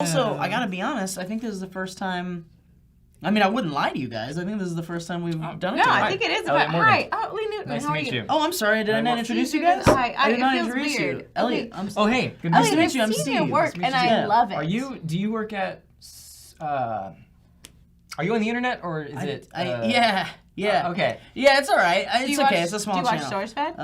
Also, I gotta be honest, I think this is the first time... I mean, I wouldn't lie to you guys. I think this is the first time we've done it together. I think it is. But hi, Lee Newton. Nice how to are meet you. Oh, I'm sorry. Did I not introduce you guys? I did not it feels introduce weird. you. Elliot, I'm Oh, hey. Good Nice to Elliot, meet you. I'm I've seen Steve. your work, and I love it. Do you work at, are you on the internet, or is it? Yeah. Okay. Yeah, it's all right. It's okay. It's a small channel. Do you watch Sourcefed?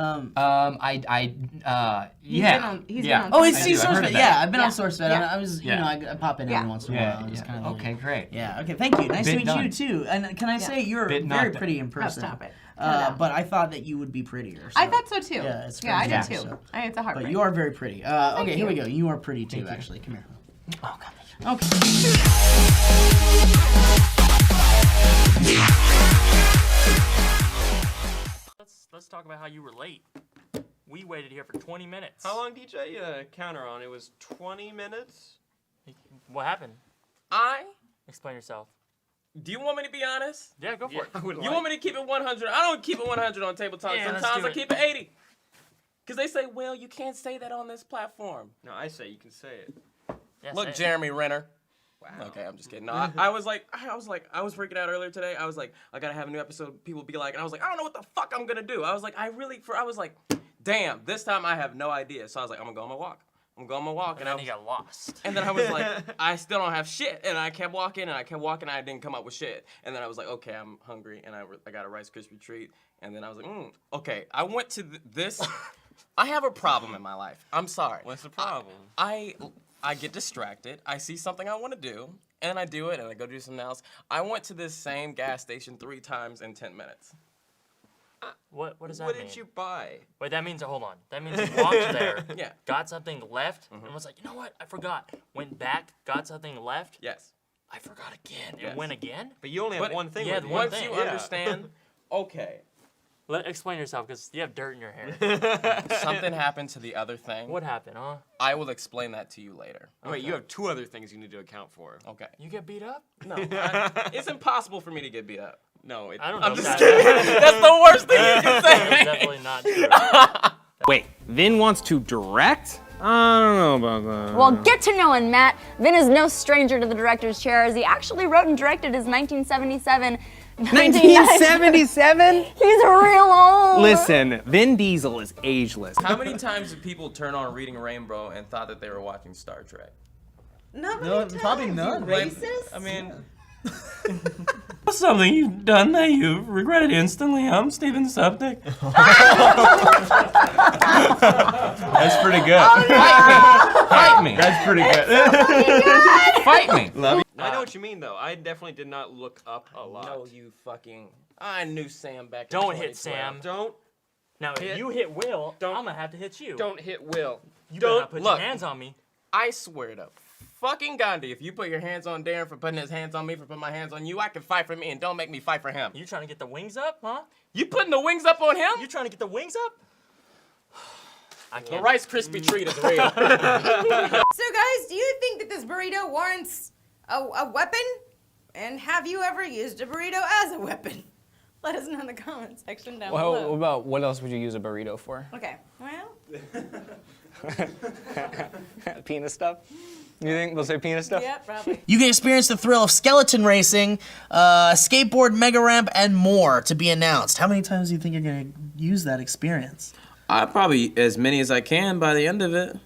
Yeah. He's been on Oh, it's I do. I've heard Sourcefed. of Yeah, that. I've been on Sourcefed. Yeah. I was, you know, I pop in every once in a while. Yeah. Okay, great. Yeah. Okay. Thank you. Nice to meet done. you too. And can I say you're Bit very not pretty in person? Oh, stop it. But I thought that you would be prettier. So. I thought so too. Yeah, it's I did crazy, too. so. It's a heartbreak. But you are very pretty. Okay, here we go. You are pretty too, Thank you. actually. Come here. Oh God. Okay. Let's talk about how you were late. We waited here for 20 minutes. How long did you counter on? It was 20 minutes? What happened? Explain yourself. Do you want me to be honest? Yeah, go for it. You want me to keep it 100? I don't keep it 100 on Table Talk. Yeah, let's Sometimes do I it. keep it 80. Because they say, well, you can't say that on this platform. No, I say you can say it. Yeah, Look, say it. Jeremy Renner. Wow. Okay, I'm just kidding. No, I was freaking out earlier today. I was like, I gotta have a new episode. People be like, and I was like, I don't know what the fuck I'm gonna do. I was like, damn, this time I have no idea. So I was like, I'm gonna go on my walk. And then you got lost. And then I was like, I still don't have shit. And I kept walking, and I didn't come up with shit. And then I was like, okay, I'm hungry, and I got a Rice Krispie treat. And then I was like, okay. I went to this. I have a problem in my life. I'm sorry. What's the problem? I get distracted. I see something I want to do, and I do it, and I go do something else. I went to this same gas station 3 times in 10 minutes. What does that What mean? did you buy? Wait, that means, hold on. That means you walked there, Yeah. got something left, and was like, you know what? I forgot. Went back, got something left. Yes. I forgot again. Yes. And went again? But you only have one thing. yeah, with you. one Once thing. you understand, okay, Explain yourself, because you have dirt in your hair. something happened to the other thing. What happened, huh? I will explain that to you later. Wait, you have 2 other things you need to account for. Okay. You get beat up? No, it's impossible for me to get beat up. No, I don't know. I'm just kidding. That's the worst thing you can That's say. definitely not true. Wait, Vin wants to direct? I don't know about that. Well, get to know him, Matt. Vin is no stranger to the director's chair, as he actually wrote and directed his 1977. 1977? He's real old. Listen, Vin Diesel is ageless. How many times did people turn on Reading Rainbow and thought that they were watching Star Trek? Not many No, times, probably none. you racist? I mean, something you've done that you've regretted instantly. I'm Steven Subnick. That's pretty good. Fight me. That's pretty good. Fight me. Love you. I know what you mean, though. I definitely did not look up a lot. No, you fucking. I knew Sam back in Don't hit 2012. Sam. Don't Now, if Hit. you hit Will, Don't- I'm gonna have to hit you. don't hit Will. You better not put look. your hands on me. I swear to fucking Gandhi, if you put your hands on Darren for putting his hands on me, for putting my hands on you, I can fight for me, and don't make me fight for him. You trying to get the wings up, huh? You putting the wings up on him? You trying to get the wings up? I The can't. Rice Krispie treat is real. So guys, do you think that this burrito warrants a weapon? And have you ever used a burrito as a weapon? Let us know in the comment section down below. What else would you use a burrito for? Okay, well, Penis stuff? You think they'll say penis stuff? yeah, probably. You can experience the thrill of skeleton racing, skateboard mega ramp, and more to be announced. How many times do you think you're gonna use that experience? Probably as many as I can by the end of it.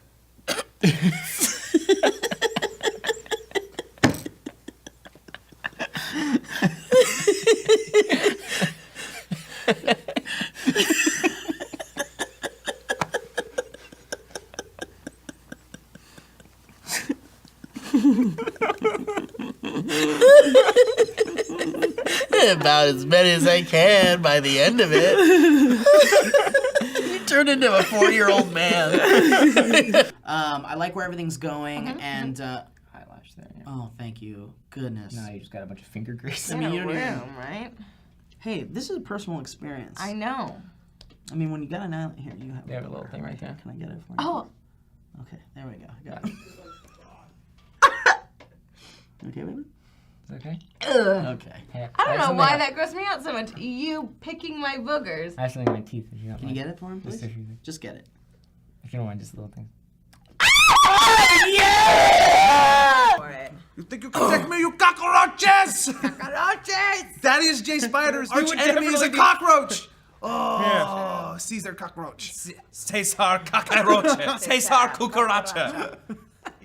About as many as I can by the end of it. You turned into a 40-year-old man. I like where everything's going, and Eyelash there. Yeah. oh, thank you, goodness. Now you just got a bunch of finger grease. I mean, you don't even. Room, right? Hey, this is a personal experience. I know. I mean, when you got an island here, you have They have a little thing right there. Can I get it for you? Oh, Okay, there we go. I got it. Okay, baby. Is that okay? Okay. Hey, I don't have know something why on- that grossed me out so much. You picking my boogers. I have something in my teeth. If you don't Can you mind. get it for him, Just please? if you, Just get it. if you don't mind, just a little thing. You think you can take me, you cockroaches? Cockroaches! Thaddeus J. Spider's arch would enemy is a definitely be- cockroach. Oh, Caesar cockroach. Cesar cockroach. Cesar cucaracha.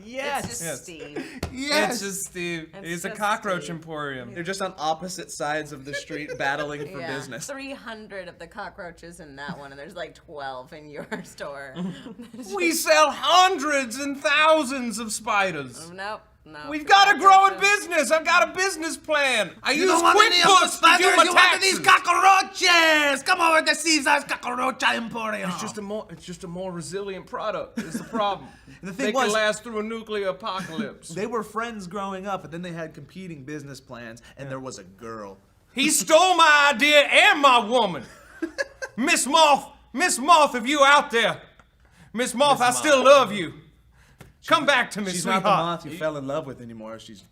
Yes. It's just Steve. Yes. It's just Steve. It's He's a just cockroach Steve. emporium. They're just on opposite sides of the street battling for Yeah, business. 300 of the cockroaches in that one, and there's like 12 in your store. We sell hundreds and thousands of spiders. Nope. We've got to grow a business. I've got a business plan. I use QuickBooks to do my taxes. Cockroaches. Come over to Caesar's Cockroach Emporium. It's just a more resilient product. It's the problem. The They thing can was, last through a nuclear apocalypse. they were friends growing up, but then they had competing business plans, and there was a girl. He stole my idea and my woman. Miss Moth, if you out there. Miss Moth, I still love you. Come back to me, She's sweetheart. not the moth you fell in love with anymore. She's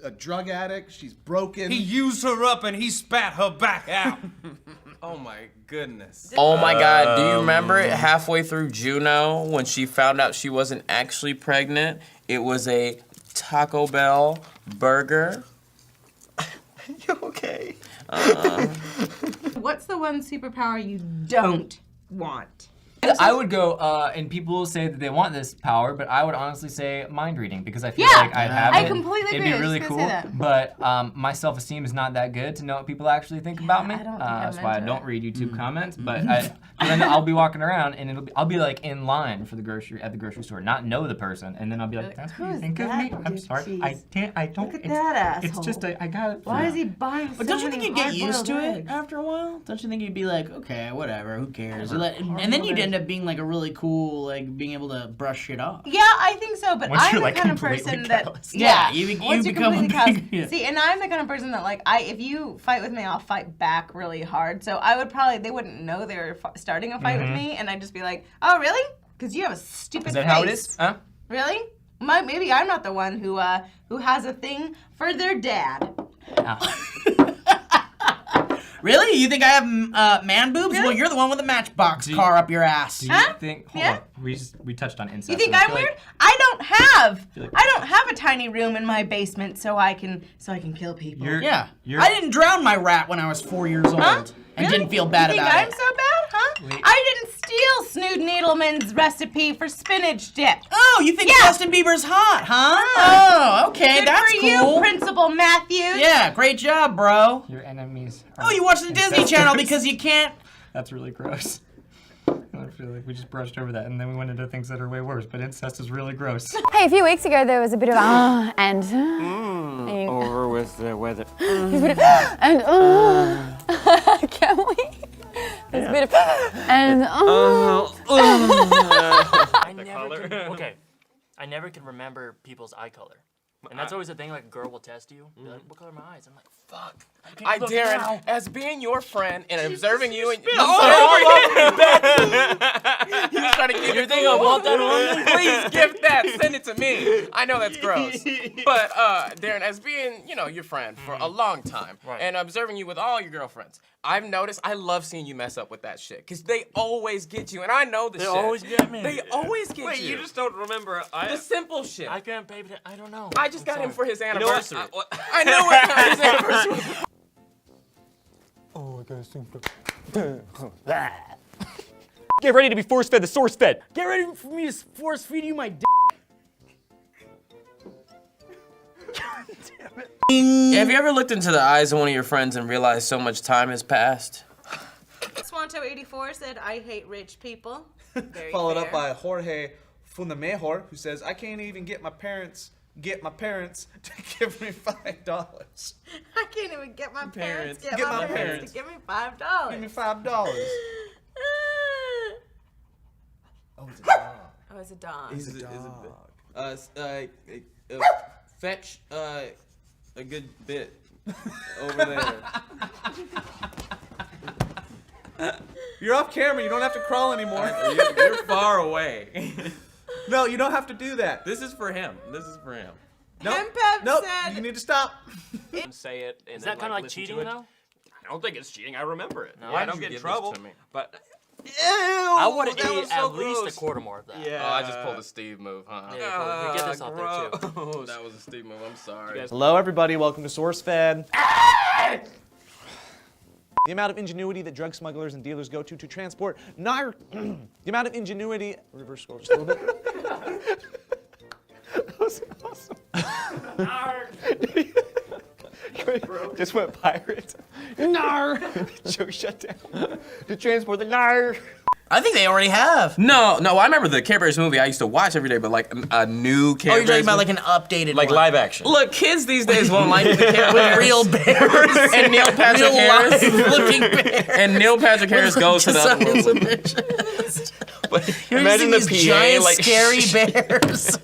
a drug addict. She's broken. He used her up and he spat her back out. Oh my goodness. Oh my God, do you remember it halfway through Juno when she found out she wasn't actually pregnant? It was a Taco Bell burger. You okay? What's the one superpower you don't want? I would go, and people will say that they want this power, but I would honestly say mind reading because I feel Yeah, like I'd have I it. completely It'd agree. I be was really just cool, gonna say that. but my self-esteem is not that good to know what people actually think about me. I don't think I'm That's why I into don't it. read YouTube comments. But then I'll be walking around and I'll be like in line for the grocery store, not know the person, and then I'll be like, "That's what you think of me? I'm sorry, I don't." Look at that It's just I got it. Why is he buying But don't you think you'd get used to it after a while? Don't you think you'd be like, okay, whatever, who cares? And then you'd end up being like a really cool, like being able to brush shit off. Yeah, I think so, but Once I'm you're, the like, kind of completely person that callous. Yeah, you once you're become a completely callous. big- yeah. See, and I'm the kind of person that like if you fight with me, I'll fight back really hard. So I would probably they wouldn't know they were starting a fight with me, and I'd just be like, oh really? Because you have a stupid Is that face. how it is? Huh? Really? Maybe I'm not the one who has a thing for their dad. Really? You think I have man boobs? Really? Well, you're the one with the matchbox car up your ass. Do you Huh? think? Hold Yeah? on. We touched on incest. You think and I I'm feel weird? like- I don't like- have a tiny room in my basement so I can kill people. Yeah. You're- I didn't drown my rat when I was 4 years old. Huh? And Really? didn't feel bad you think about I'm it. so bad, huh? Wait. I didn't steal Snood Needleman's recipe for spinach dip. Oh, you think Yeah. Justin Bieber's hot, huh? Huh. Oh, okay, Good that's for cool. you, Principal Matthews. Yeah, great job, bro. Your enemies. Oh, you watch the Disney Channel because you can't. That's really gross. I feel like we just brushed over that, and then we went into things that are way worse. But incest is really gross. Hey, a few weeks ago there was a bit of and Over with the weather. and can we? There's a bit of and I never can, okay. I never can remember people's eye color. And that's always the thing, like a girl will test you. Be like, what color are my eyes? I'm like, fuck. I, look Darren, now. as being your friend and observing you and he's trying to give You think I want that on? Please gift that. Send it to me. I know that's gross. But Darren, as being, your friend for a long time Right. and observing you with all your girlfriends, I've noticed I love seeing you mess up with that shit. Because they always get you. And I know the They shit. always get me. They always get Wait, you. you just don't remember. the simple shit. I can't pay attention. I don't know. I just got him for his know what? anniversary. I know what his anniversary was. Oh, I gotta sing. Get ready to be force-fed the Sourcefed. Get ready for me to force feed you my dick. Have you ever looked into the eyes of one of your friends and realized so much time has passed? Swanto84 said, I hate rich people. Very Followed fair. up by Jorge Fundamejor, who says, I can't even get my parents to give me $5. I can't even get my parents to Get my parents. give me $5. Give me $5. Oh, it's a dog. Oh, it's a dog. He's a dog. Fetch a good bit over there. You're off camera. You don't have to crawl anymore. You're far away. No, you don't have to do that. This is for him. This is for him. Nope. Pep Nope. said- You need to stop. Say it. And Is then, that kind of like listen cheating, to it. though? I don't think it's cheating. I remember it. No, Yeah, I why'd don't you get in give this trouble. to me? But I would that was eat so at least gross. a quarter more of that. Yeah. Oh, I just pulled a Steve move, huh? Yeah, we get this out there too. Gross. That was a Steve move. I'm sorry. Hello, everybody. Welcome to Sourcefed. The amount of ingenuity that drug smugglers and dealers go to transport the amount of ingenuity. Reverse scroll just a little bit. That was awesome. Just went pirate. Nar. Joke shut down. To transport the nar. I think they already have. No, I remember the Care Bears movie I used to watch every day, but like a new Care Oh, Bears you're talking about movie. like an updated Like one. live action. Look, kids these days won't like the Care Bears. Real bears. And Neil Patrick Real Harris. live-looking bears. And Neil Patrick Harris goes to the other world. Imagine the PA giant, like scary bears.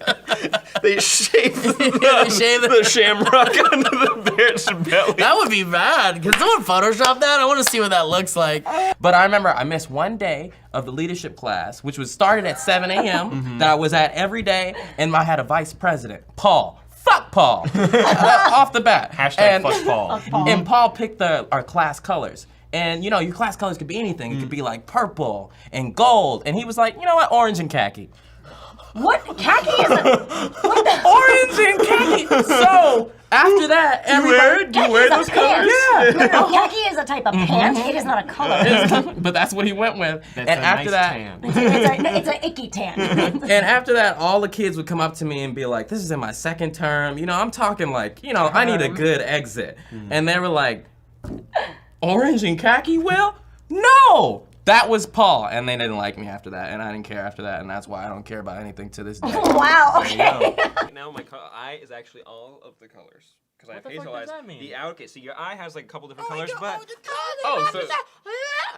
they shave the shamrock onto the bear's belly. That would be bad. Can someone Photoshop that? I want to see what that looks like. But I remember I missed one day of the leadership class, which was started at 7 a.m. that I was at every day, and I had a vice president, Paul. Fuck Paul. Off the bat. Hashtag fuck Paul. And Paul picked our class colors. And you know, your class colors could be anything. It could be like purple and gold. And he was like, you know what, orange and khaki. What? Khaki is a... Orange and khaki. So after that, everybody. Do you wear those colors? Yeah. No, khaki is a type of pant. It is not a color. But that's what he went with. That's and a after nice that, tan. It's an icky tan. and after that, all the kids would come up to me and be like, "This is in my second term. You know, I'm talking like, you know, I need a good exit." And they were like, "Orange and khaki, Will? No." That was Paul, and they didn't like me after that, and I didn't care after that, and that's why I don't care about anything to this day. Wow. Okay. Right now, my eye is actually all of the colors. Because I have hazel eyes. The okay, so your eye has like a couple different colors, but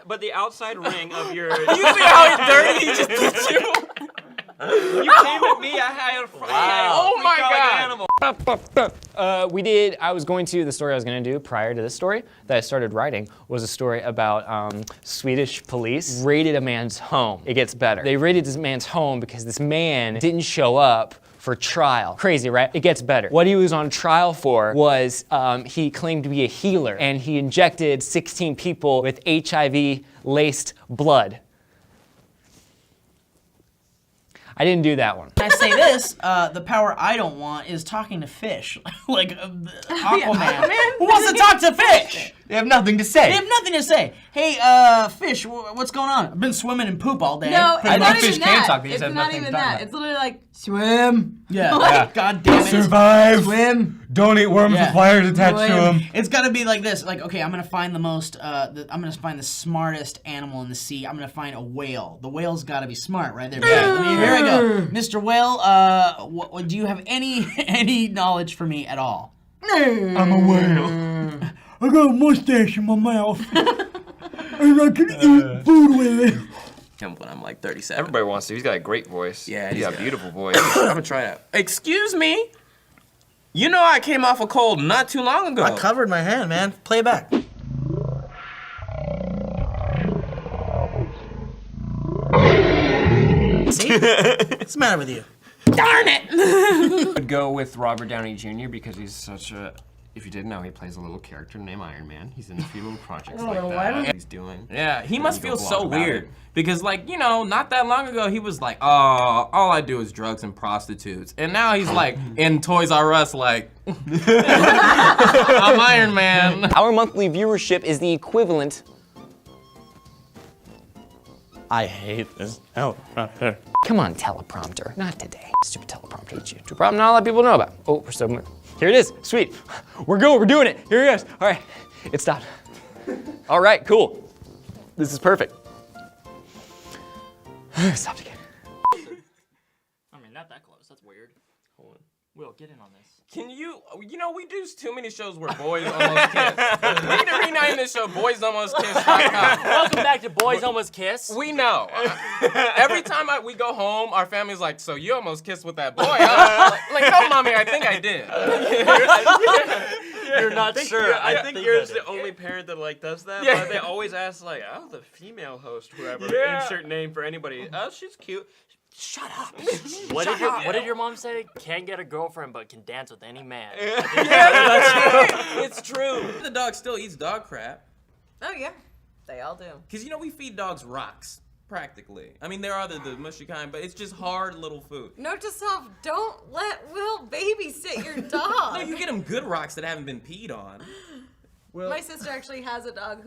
but the outside ring of your You see how dirty he just did you? you came at me. I had Oh my God. The story I was going to do prior to this story that I started writing was a story about Swedish police raided a man's home. It gets better. They raided this man's home because this man didn't show up for trial. Crazy, right? It gets better. What he was on trial for was he claimed to be a healer, and he injected 16 people with HIV-laced blood. I didn't do that one. I say this, the power I don't want is talking to fish. Like Aquaman. Who wants to talk to fish? They have nothing to say. They have nothing to say. Hey, fish, what's going on? I've been swimming in poop all day. No, it's I not think fish even can that. talk, they just It's have not nothing to even talk that. about. It's literally like swim. Yeah. Like, God damn it. Survive. Swim. Don't eat worms Yeah. with wires attached to them. It's gotta be like this. Like, okay, I'm gonna find the most. I'm gonna find the smartest animal in the sea. I'm gonna find a whale. The whale's gotta be smart, right there. Here I go, Mr. Whale. Do you have any knowledge for me at all? I'm a whale. I got a mustache in my mouth, and I can eat food with it. Him when I'm like 37. Everybody wants to. He's got a great voice. Yeah, he's got a beautiful voice. I'm gonna try that. Excuse me? You know I came off a cold not too long ago. I covered my hand, man. Play it back. See? What's the matter with you? Darn it! I'd go with Robert Downey Jr. because he's such a. If you didn't know, he plays a little character named Iron Man. He's in a few little projects like that. He's doing. Yeah, he must You go feel blog so about weird. it. Because, like, you know, not that long ago, he was like, oh, all I do is drugs and prostitutes. And now he's like, in Toys R Us, like, I'm Iron Man. Our monthly viewership is the equivalent. I hate this. Oh, come on, teleprompter. Not today. Stupid teleprompter. YouTube problem not a lot of people know about. Oh, we're so. Here it is. Sweet. We're going. We're doing it. Here it goes. All right. It stopped. All right. Cool. This is perfect. Stopped again. I mean, not that close. That's weird. Hold on. Will, get in on this. Can you know, we do too many shows where boys almost kiss. We need to rename this show BoysAlmostKiss.com. Welcome back to Boys Almost Kiss. We know. Every time we go home, our family's like, so you almost kissed with that boy, huh? like, no, mommy, I think I did. You're not sure. I think you're the only parent that like does that. Yeah. But they always ask like, oh, the female host, whoever, insert name for anybody. Oh, she's cute. Shut up. What did your mom say? Can't get a girlfriend, but can dance with any man. It's true. The dog still eats dog crap. Oh yeah, they all do. Because, you know, we feed dogs rocks. practically. I mean, there are the mushy kind, but it's just hard little food. Note to self, don't let Will babysit your dog. No, you get him good rocks that haven't been peed on. Well, my sister actually has a dog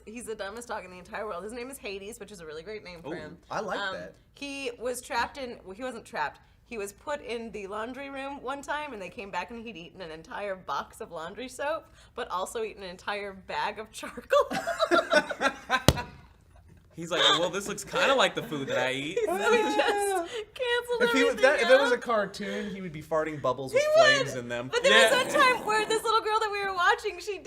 he's the dumbest dog in the entire world. His name is Hades, which is a really great name for him. I like that. He was he wasn't trapped. He was put in the laundry room one time, and they came back and he'd eaten an entire box of laundry soap, but also eaten an entire bag of charcoal. He's like, well, this looks kind of like the food that I eat. So he just canceled everything If it was a cartoon, he would be farting bubbles with flames in them. But there was that time where this little girl that we were watching, she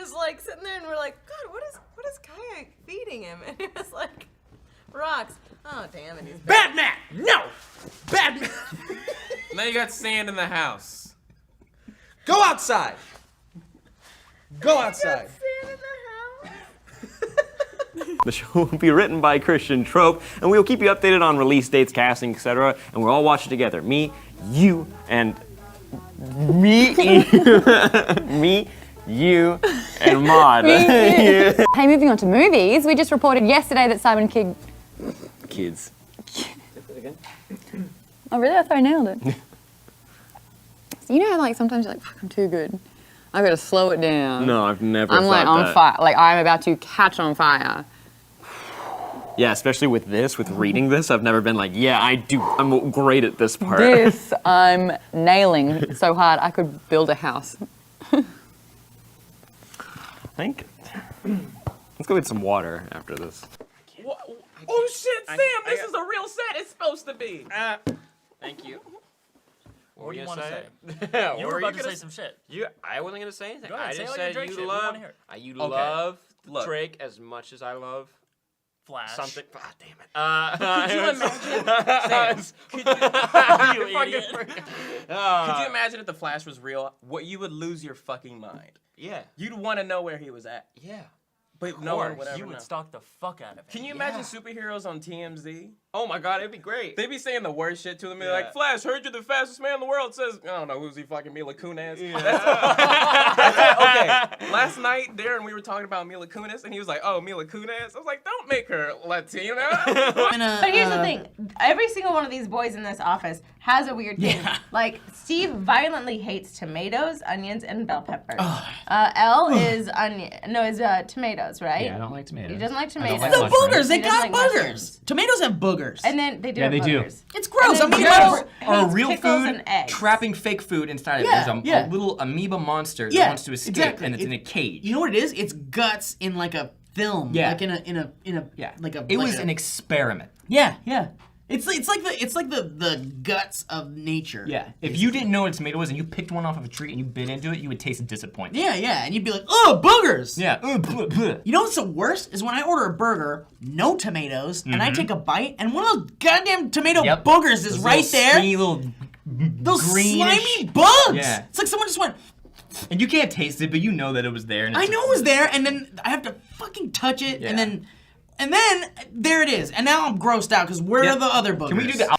was like sitting there and we're like, God, what is Kaya feeding him? And it was like, rocks. Oh, damn it. He's Batman! No! Batman! Now you got sand in the house. Go outside! Go outside! sand in the house. The show will be written by Christian Trope, and we will keep you updated on release dates, casting, etc. And we'll all watch it together. Me, you, and you, and Maud. Hey, moving on to movies, we just reported yesterday that Simon Kids. Oh, really? I thought I nailed it. So you know how, like, sometimes you're like, fuck, I'm too good. I gotta slow it down. No, I've never I'm like thought on that. fire. Like, I'm about to catch on fire. Yeah, especially with reading this, I've never been like, yeah, I'm great at this part. This, I'm nailing so hard, I could build a house. I think. Let's go get some water after this. Oh shit, Sam, this is a real set. It's supposed to be. Thank you. What do you want to say? You You were about to say some shit. I wasn't gonna say anything. Go ahead, I say just all your said Drake you shit. We love. wanna hear it. You Okay. love Look. Drake as much as I love Flash. something. Ah, damn it. Could you imagine? Sam, You idiot. could you imagine if the Flash was real? What you would lose your fucking mind. Yeah. You'd want to know where he was at. Yeah. But no one would ever You know. would stalk the fuck out of him. Can you imagine superheroes on TMZ? Oh my God, it'd be great. They be saying the worst shit to them. They're Yeah. like, Flash, heard you're the fastest man in the world. Says, I don't know, who's he fucking Mila Kunis? Yeah. Okay, last night, Darren, we were talking about Mila Kunis, and he was like, oh, Mila Kunis? I was like, don't make her Latina. But here's the thing. Every single one of these boys in this office has a weird thing. Yeah. Like, Steve violently hates tomatoes, onions, and bell peppers. Elle is tomatoes, right? Yeah, I don't like tomatoes. He doesn't like I don't tomatoes. like The mushrooms. boogers, they He doesn't got like boogers. mushrooms. Tomatoes have boogers. And then they do Yeah, have they do. boogers. It's gross. And I then mean, Joe Or hates real pickles food and eggs. trapping fake food inside of it. Yeah, There's yeah. a little amoeba monster that Yeah, wants to escape, exactly. and it's in a cage. You know what it is? It's guts in like a film. Yeah. Like in a Yeah. like a. It like was a- an experiment. Yeah, yeah. It's like the guts of nature. Yeah. If you didn't know what a tomato was and you picked one off of a tree and you bit into it, you would taste disappointment. Yeah, yeah, and you'd be like, oh, boogers. Yeah. Bleh, bleh. You know what's the worst is when I order a burger, no tomatoes, and I take a bite, and one of those goddamn tomato Yep. boogers is Those right little there. Skinny little Those greenish- slimy bugs. Yeah. It's like someone just went. And you can't taste it, but you know that it was there. And I it's know it was there, and then I have to fucking touch it, Yeah. and then there it is, and now I'm grossed out because where Yeah. are the other boogers? Can we do the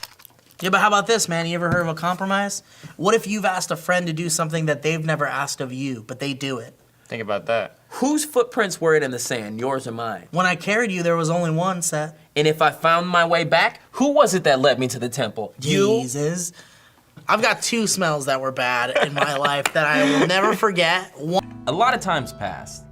Yeah, but how about this, man? You ever heard of a compromise? What if you've asked a friend to do something that they've never asked of you, but they do it? Think about that. Whose footprints were it in the sand, yours or mine? When I carried you, there was only one set. And if I found my way back, who was it that led me to the temple? You? Jesus. I've got two smells that were bad in my life that I will never forget. A lot of time's passed.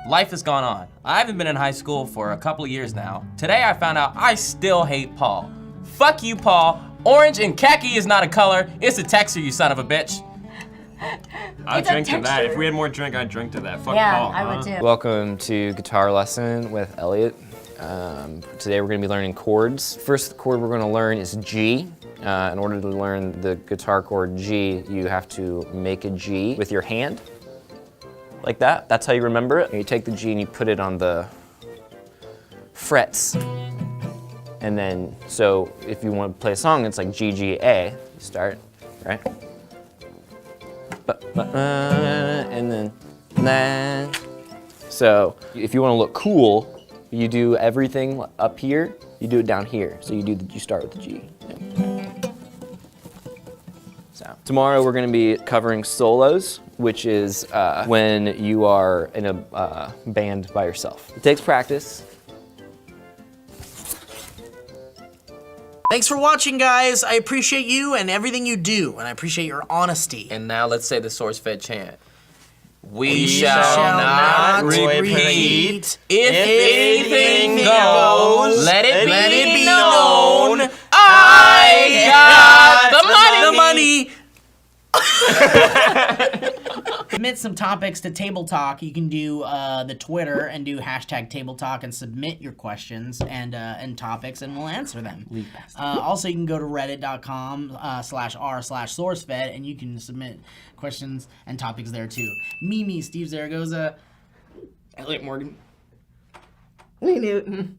Life has gone on. I haven't been in high school for a couple of years now. Today I found out I still hate Paul. Fuck you, Paul. Orange and khaki is not a color, it's a texture, you son of a bitch. I'd It's a drink to that. texture. If we had more drink, I'd drink to that. Fuck Yeah, Paul, I huh? would too. Welcome to Guitar Lesson with Elliot. Today we're going to be learning chords. First chord we're going to learn is G. In order to learn the guitar chord G, you have to make a G with your hand, like that. That's how you remember it. And you take the G and you put it on the frets. And then, so if you want to play a song, it's like G, G, A. You start, right? And then, nah. So if you want to look cool, you do everything up here, you do it down here. So you start with the G. So tomorrow we're going to be covering solos, which is when you are in a band by yourself. It takes practice. Thanks for watching, guys. I appreciate you and everything you do, and I appreciate your honesty. And now let's say the Sourcefed chant. We shall not repeat. If anything goes, let it be known. I got the money. Submit some topics to Table Talk. You can do the Twitter and do hashtag Table Talk and submit your questions and topics, and we'll answer them. Also, you can go to reddit.com/r/sourcefed, and you can submit questions and topics there too. Mimi, Steve Zaragoza, Elliot Morgan, Lee Newton.